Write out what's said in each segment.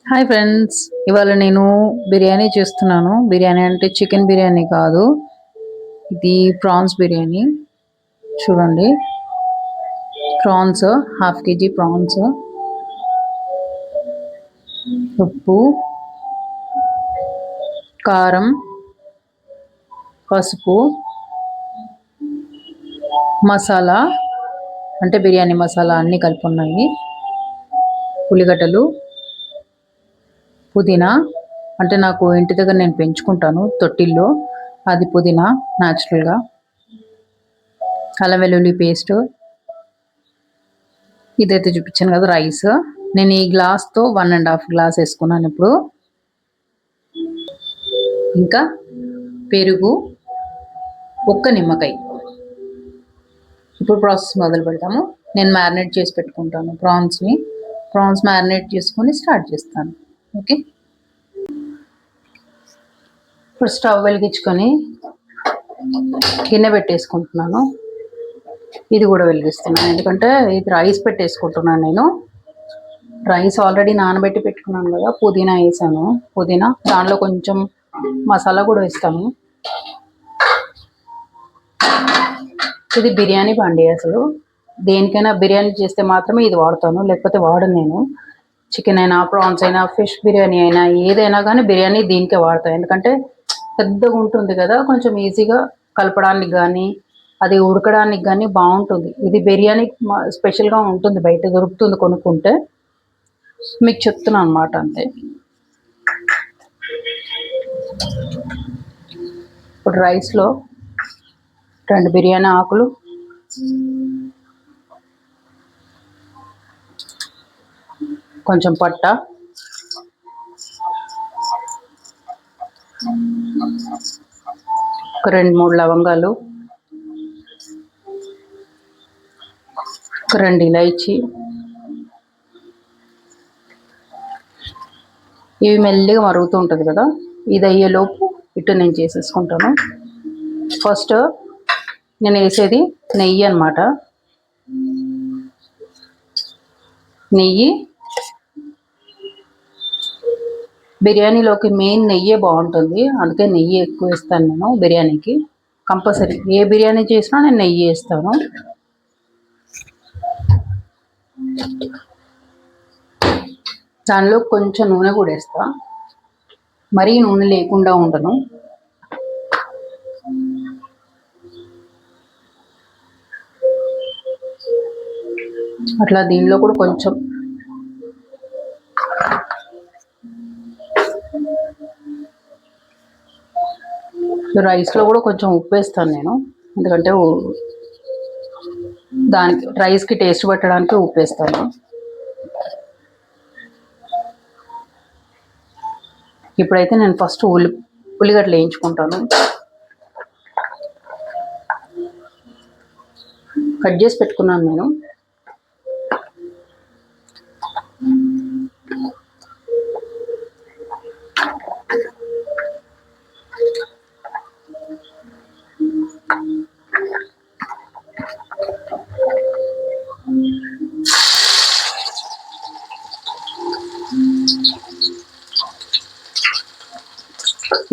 Hi friends, ఇవాళ నేను బిర్యానీ చేస్తున్నాను. బిర్యానీ అంటే చికెన్ బిర్యానీ కాదు, ఇది ప్రాన్స్ బిర్యానీ. చూడండి, ప్రాన్స్ హాఫ్ కేజీ ప్రాన్స్, ఉప్పు, కారం, పసుపు, మసాలా అంటే బిర్యానీ మసాలా అన్నీ కలిపి ఉన్నాయి. ఉల్లిగడ్డలు, పుదీనా అంటే నాకు ఇంటి దగ్గర నేను పెంచుకుంటాను తొట్టిల్లో, అది పుదీనా న్యాచురల్గా, అల్లం వెల్లుల్లి పేస్ట్, ఇదైతే చూపించాను కదా రైస్. నేను ఈ గ్లాస్తో 1.5 గ్లాస్ వేసుకున్నాను ఇప్పుడు. ఇంకా పెరుగు, ఒక్క నిమ్మకాయ. ఇప్పుడు ప్రాసెస్ మొదలు పెడతాము. నేను మ్యారినేట్ చేసి పెట్టుకుంటాను ప్రాన్స్ మ్యారినేట్ చేసుకొని స్టార్ట్ చేస్తాను. ఓకే, ఇప్పుడు స్టవ్ వెలిగించుకొని గిన్నె పెట్టేసుకుంటున్నాను. ఇది కూడా వెలిగిస్తున్నాను, ఎందుకంటే ఇది రైస్ పెట్టేసుకుంటున్నాను నేను. రైస్ ఆల్రెడీ నానబెట్టి పెట్టుకున్నాను కదా, పుదీనా వేసాను. పుదీనా దానిలో కొంచెం మసాలా కూడా వేస్తాము. ఇది బిర్యానీ బండి, అసలు దేనికైనా బిర్యానీ చేస్తే మాత్రమే ఇది వాడతాను, లేకపోతే వాడను నేను. చికెన్ అయినా, ప్రాన్స్ అయినా, ఫిష్ బిర్యానీ అయినా, ఏదైనా కానీ బిర్యానీ దీనికే వాడతాను. ఎందుకంటే పెద్దగా ఉంటుంది కదా, కొంచెం ఈజీగా కలపడానికి కానీ అది ఉడకడానికి కానీ బాగుంటుంది. ఇది బిర్యానీ స్పెషల్గా ఉంటుంది, బయట దొరుకుతుంది కొనుక్కుంటే. మీకు చెప్తున్నాను అన్నమాట, అంతే. ఇప్పుడు రైస్లో 2 బిర్యానీ ఆకులు, కొంచెం పట్ట, ఒక 2-3 లవంగాలు, ఒక 2 ఇలాచీ. ఇవి మెల్లిగా మరుగుతూ ఉంటుంది కదా, ఇది అయ్యేలోపు ఇటు నేను చేసేసుకుంటాను. ఫస్ట్ నేను వేసేది నెయ్యి అన్నమాట. నెయ్యి బిర్యానీలోకి మెయిన్ నెయ్యే బాగుంటుంది, అందుకే నెయ్యి ఎక్కువ వేస్తాను నేను బిర్యానీకి. కంపల్సరీ ఏ బిర్యానీ చేసినా నేను నెయ్యి వేస్తాను. దానిలో కొంచెం నూనె కూడా వేస్తా, మరీ నూనె లేకుండా ఉండను. అట్లా దీనిలో కూడా కొంచెం రైస్లో కూడా కొంచెం ఉప్పు వేస్తాను నేను, ఎందుకంటే దానికి రైస్కి టేస్ట్ పెట్టడానికి ఉప్పు వేస్తాను. ఇప్పుడైతే నేను ఫస్ట్ ఉల్లిగడ్డలు వేయించుకుంటాను. కట్ చేసి పెట్టుకున్నాను నేను.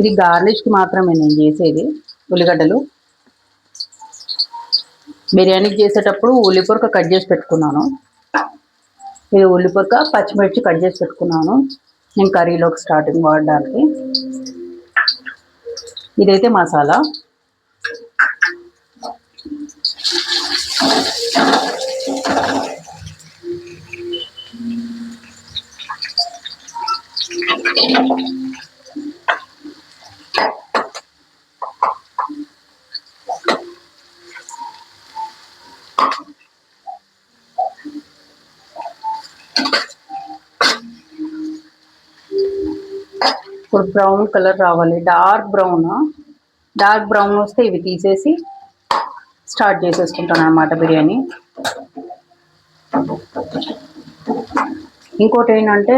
ఇది గార్నిష్కి మాత్రమే నేను చేసేది ఉల్లిగడ్డలు. బిర్యానీకి చేసేటప్పుడు ఉల్లిపొరక కట్ చేసి పెట్టుకున్నాను. ఇది ఉల్లిపొరక, పచ్చిమిర్చి కట్ చేసి పెట్టుకున్నాను నేను కర్రీలోకి స్టార్టింగ్ వాడడానికి. ఇదైతే మసాలా. ఇప్పుడు బ్రౌన్ కలర్ రావాలి, డార్క్ బ్రౌన్ వస్తే ఇవి తీసేసి స్టార్ట్ చేసేసుకుంటాను అన్నమాట బిర్యానీ. ఇంకోటి ఏంటంటే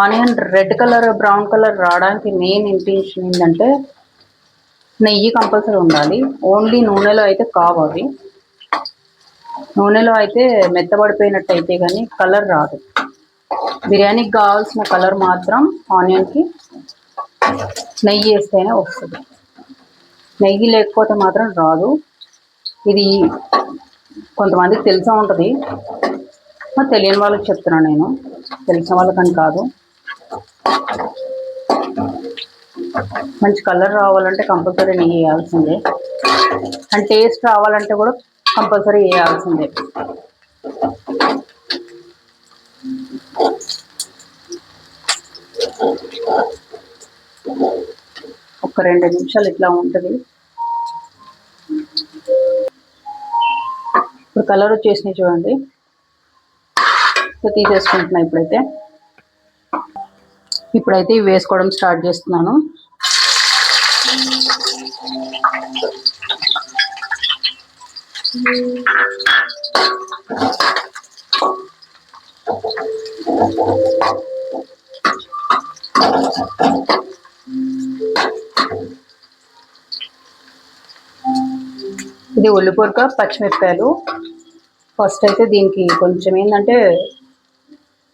onion red colour, brown colour రావడానికి మెయిన్ ఇంటెన్షన్ ఏంటంటే నెయ్యి కంపల్సరీ ఉండాలి. ఓన్లీ నూనెలో అయితే కావాలి. నూనెలో అయితే మెత్తబడిపోయినట్టు అయితే కానీ కలర్ రాదు. బిర్యానీకి కావాల్సిన కలర్ మాత్రం ఆనియన్కి నెయ్యి వేస్తేనే వస్తుంది. నెయ్యి లేకపోతే మాత్రం రాదు. ఇది కొంతమందికి తెలిసే ఉంటుంది, తెలియని వాళ్ళకి చెప్తున్నాను నేను, తెలిసిన వాళ్ళకని కాదు. మంచి కలర్ రావాలంటే కంపల్సరీ నెయ్యి వేయాల్సిందే, అండ్ టేస్ట్ రావాలంటే కూడా కంపల్సరీ వేయాల్సిందే. ఒక 2 నిమిషాలు ఇట్లా ఉంటుంది. ఇప్పుడు కలర్ వచ్చేసినాయి చూడండి. తీసేసుకుంటున్నా. ఇప్పుడైతే ఇవి వేసుకోవడం స్టార్ట్ చేస్తున్నాను. ఇది ఉల్లిపొరక, పచ్చిమిరపకాయలు. ఫస్ట్ అయితే దీనికి కొంచెం ఏంటంటే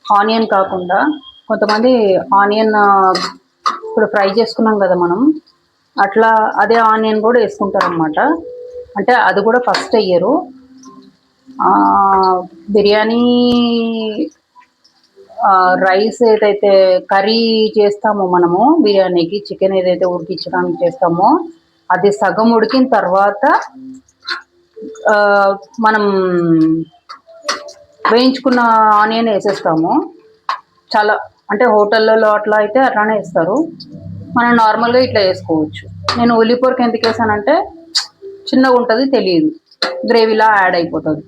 ఆనియన్ కాకుండా కొంతమంది ఆనియన్ ఇప్పుడు ఫ్రై చేసుకున్నాం కదా మనం, అట్లా అదే ఆనియన్ కూడా వేసుకుంటారు అన్నమాట. అంటే అది కూడా ఫస్ట్ వేయరు. బిర్యానీ రైస్ ఏదైతే కర్రీ చేస్తామో మనము, బిర్యానీకి చికెన్ ఏదైతే ఉడికించడానికి చేస్తామో, అది సగం ఉడికిన తర్వాత మనం వేయించుకున్న ఆనియన్ వేసేస్తాము. చాలా అంటే హోటళ్ళలో అట్లా అయితే అట్లానే వేస్తారు, మనం నార్మల్గా ఇట్లా వేసుకోవచ్చు. నేను ఉల్లిపొరకు ఎందుకు వేసానంటే చిన్నగా ఉంటుంది, తెలియదు, గ్రేవీలా యాడ్ అయిపోతుంది,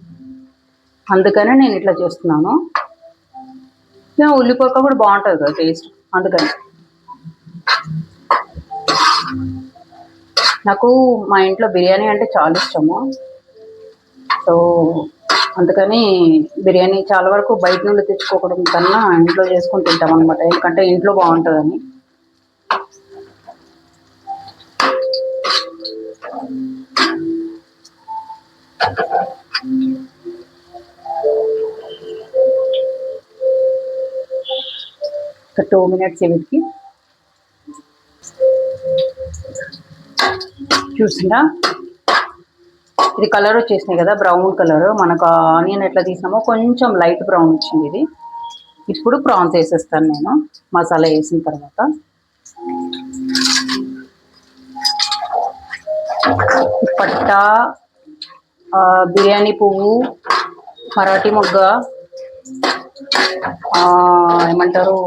అందుకనే నేను ఇట్లా చేస్తున్నాను. ఉల్లిపొరక కూడా బాగుంటుంది కదా టేస్ట్, అందుకని. నాకు మా ఇంట్లో బిర్యానీ అంటే చాలా ఇష్టము. సో అందుకని బిర్యానీ చాలా వరకు బయట నుండి తెచ్చుకోవడం కన్నా ఇంట్లో చేసుకొని తింటాం అనమాట, ఎందుకంటే ఇంట్లో బాగుంటుందని. ఒక 2 minutes వీటికి చూసినా ఇది కలర్ వచ్చేసినాయి కదా, బ్రౌన్ కలర్. మనకు ఆనియన్ ఎట్లా తీసినామో కొంచెం లైట్ బ్రౌన్ వచ్చింది ఇది. ఇప్పుడు ప్రాన్స్ వేసేస్తాను నేను మసాలా వేసిన తర్వాత. పట్ట, బిర్యానీ పువ్వు, మరాఠీ మొగ్గ, ఏమంటారు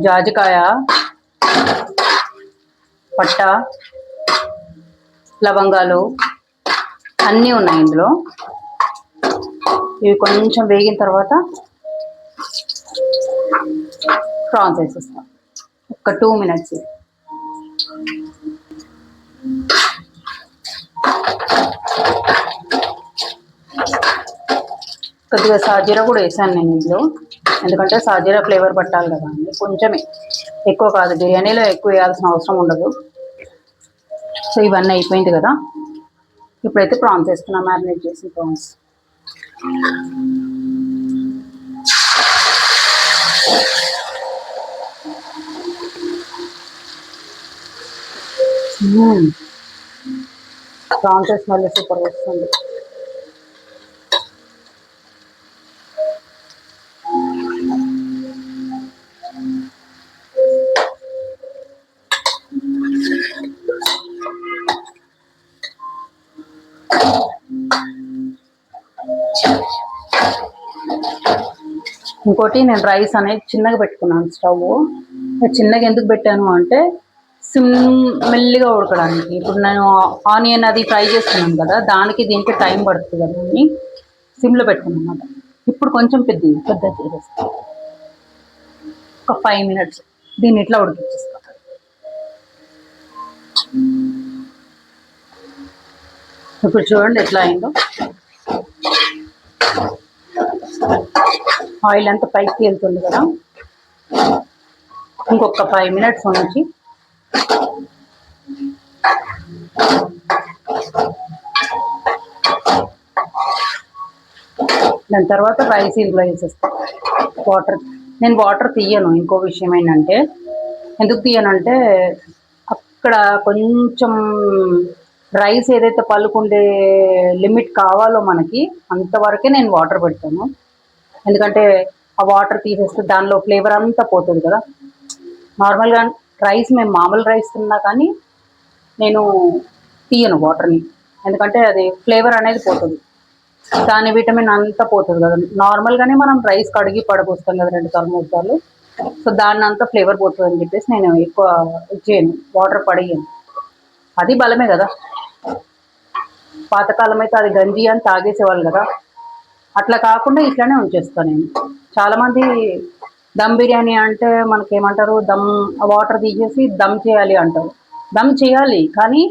జాజికాయ, పట్ట, లవంగాలు అన్నీ ఉన్నాయి ఇందులో. ఇవి కొంచెం వేగిన తర్వాత ప్రాన్స్ వేసేస్తాం. ఒక 2 minutes. కొద్దిగా సాజీరా కూడా వేసాను నేను ఇందులో, ఎందుకంటే సాజీరా ఫ్లేవర్ పట్టాలి కదా అండి, కొంచెమే, ఎక్కువ కాదు. బిర్యానీలో ఎక్కువ వేయాల్సిన అవసరం ఉండదు. సో ఇవన్నీ అయిపోయింది కదా, ఇప్పుడైతే ప్రాన్స్ వేస్తున్నా, మ్యారినేట్ చేసిన ప్రాన్స్. ప్రాన్స్ స్మెల్ సూపర్ వస్తుంది. ఇంకోటి, నేను రైస్ అనేది చిన్నగా పెట్టుకున్నాను స్టవ్. చిన్నగా ఎందుకు పెట్టాను అంటే సిమ్ మెల్లిగా ఉడకడానికి. ఇప్పుడు నేను ఆనియన్ అది ఫ్రై చేస్తున్నాను కదా, దానికి దీనికి టైం పడుతుంది కదా అని సిమ్లో పెట్టుకున్నాను అన్నమాట. ఇప్పుడు కొంచెం పెద్ద చేసేస్తాను, ఒక 5 minutes దీన్ని ఇట్లా ఉడికించేస్తాను. ఇప్పుడు చూడండి ఎట్లా అయిందో, ఆయిల్ అంతా పైకి వెళ్తుంది కదా. ఇంకొక 5 minutes ఉంచి దాని తర్వాత రైస్ ఇందులో వేసేస్తాం వాటర్. నేను వాటర్ తీయను. ఇంకో విషయం ఏంటంటే, ఎందుకు తీయనంటే అక్కడ కొంచెం రైస్ ఏదైతే పలుకుండే లిమిట్ కావాలో మనకి అంతవరకే నేను వాటర్ పెడతాను. ఎందుకంటే ఆ వాటర్ తీసేస్తే దానిలో ఫ్లేవర్ అంతా పోతుంది కదా. నార్మల్గా రైస్ మేము మామూలు రైస్ తిన్నా కానీ నేను తీయను వాటర్ని, ఎందుకంటే అది ఫ్లేవర్ అనేది పోతుంది, దాని విటమిన్ అంతా పోతుంది కదా. నార్మల్గానే మనం రైస్ కడిగి పడపోస్తాం కదా 2 సార్లు 3 సార్లు, సో దాన్ని అంతా ఫ్లేవర్ పోతుంది అని చెప్పేసి నేను ఎక్కువ చేయను, వాటర్ పడేయను. అది బలమే కదా. పాతకాలం అయితే అది గంజి అని తాగేసేవాళ్ళు కదా, అట్లా కాకుండా ఇట్లానే ఉంచేస్తాను నేను. చాలామంది దమ్ బిర్యానీ అంటే మనకేమంటారు, దమ్ వాటర్ తీసేసి దమ్ చేయాలి అంటారు. దమ్ చేయాలి కానీ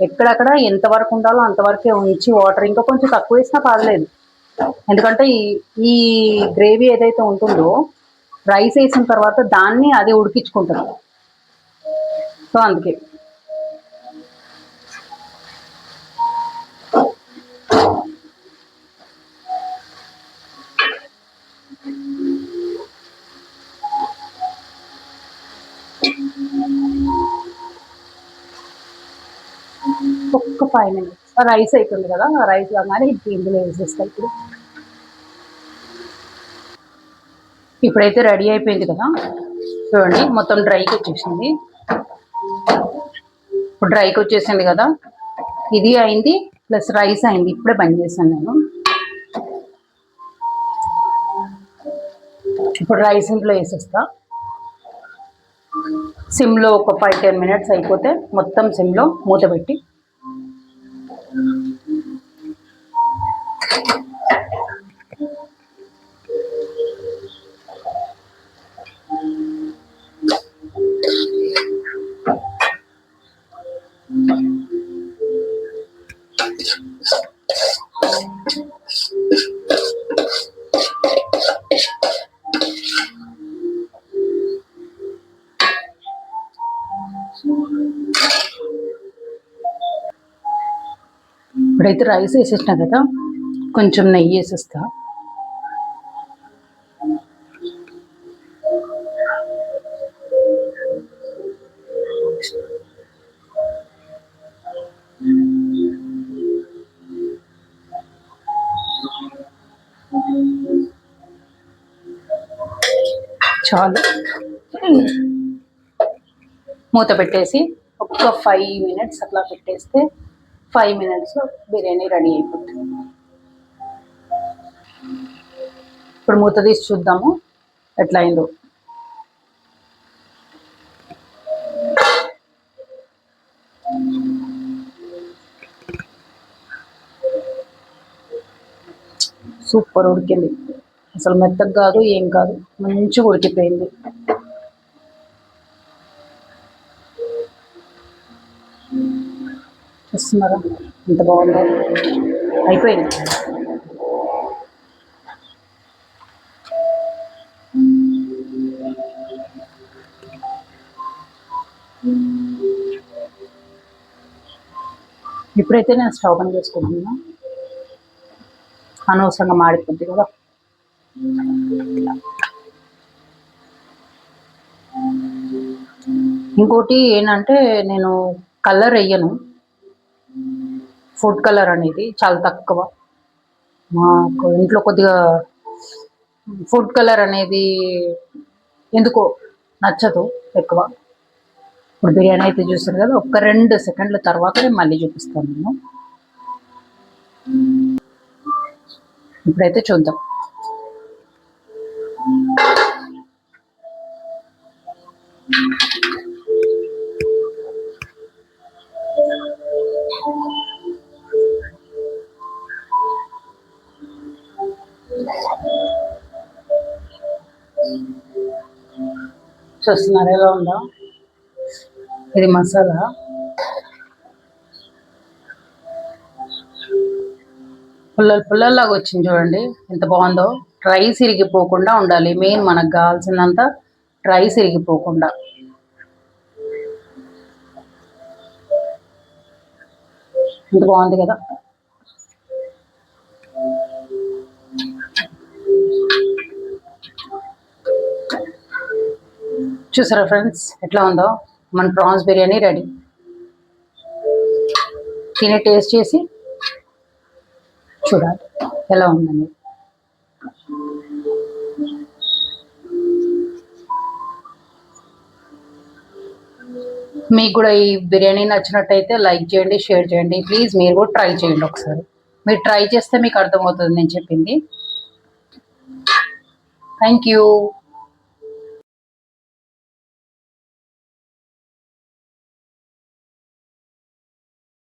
ఎక్కడక్కడ ఎంతవరకు ఉండాలో అంతవరకే ఉంచి వాటర్ ఇంకా కొంచెం తక్కువ వేసినా పర్లేదు. ఎందుకంటే ఈ గ్రేవీ ఏదైతే ఉంటుందో రైస్ వేసిన తర్వాత దాన్ని అది ఉడికించుకుంటుంది, సో అందుకే. ఒక్క 5 minutes రైస్ అవుతుంది కదా, రైస్ లాగానే ఇందులో వేసేస్తాయి. ఇప్పుడైతే రెడీ అయిపోయింది కదా, చూడండి మొత్తం డ్రైకి వచ్చేసింది. ఇప్పుడు డ్రైకి వచ్చేసింది కదా, ఇది అయింది ప్లస్ రైస్ అయింది. ఇప్పుడే బంద్ చేశాను నేను. ఇప్పుడు రైస్ ఇంట్లో వేసేస్తా. సిమ్లో ఒక 5-10 minutes అయిపోతే మొత్తం సిమ్లో మూత పెట్టి ఇప్పుడైతే రైస్ వేసేసిన కదా, కొంచెం నెయ్యి వేసేస్తా. చాలు, మూత పెట్టేసి ఒక్క 5 minutes అట్లా పెట్టేస్తే 5 minutes బిర్యానీ రెడీ అయిపోతుంది. ఇప్పుడు మూత తీసి చూద్దాము ఎట్లా అయిందో. సూపర్ ఉడికింది, అసలు మెత్తగా కాదు ఏం కాదు, మంచిగా ఉడికిపోయింది. చూస్తున్నారా ఎంత బాగుందో, అయిపోయింది. ఇప్పుడైతే నేను స్టవ్ ఆన్ చేసుకుంటున్నా, అనవసరంగా మాడిపోద్ది కదా. ఇంకోటి ఏంటంటే నేను కలర్ వేయను, ఫుడ్ కలర్ అనేది చాలా తక్కువ. మాకు ఇంట్లో కొద్దిగా ఫుడ్ కలర్ అనేది ఎందుకో నచ్చదు ఎక్కువ. ఇప్పుడు బిర్యానీ అయితే చూస్తారు కదా, ఒక్క 2 సెకండ్ల తర్వాత నేను మళ్ళీ చూపిస్తాను నేను. ఇప్పుడైతే చూద్దాం. చూస్తున్నారు ఎలా ఉందా, ఇది మసాలా. పుల్లల్లాగా వచ్చింది చూడండి ఎంత బాగుందో. రైస్ ఇరిగిపోకుండా ఉండాలి మెయిన్, మనకు కావాల్సిందంతా రైస్ ఇరిగిపోకుండా. ఎంత బాగుంది కదా. చూసారా ఫ్రెండ్స్ ఎట్లా ఉందో మన ప్రాన్స్ బిర్యానీ రెడీ. తిని టేస్ట్ చేసి చూడాలి ఎలా ఉందని. మీకు కూడా ఈ బిర్యానీ నచ్చినట్టయితే లైక్ చేయండి, షేర్ చేయండి. ప్లీజ్ మీరు కూడా ట్రై చేయండి ఒకసారి. మీరు ట్రై చేస్తే మీకు అర్థమవుతుంది నేను చెప్పింది. Thank you.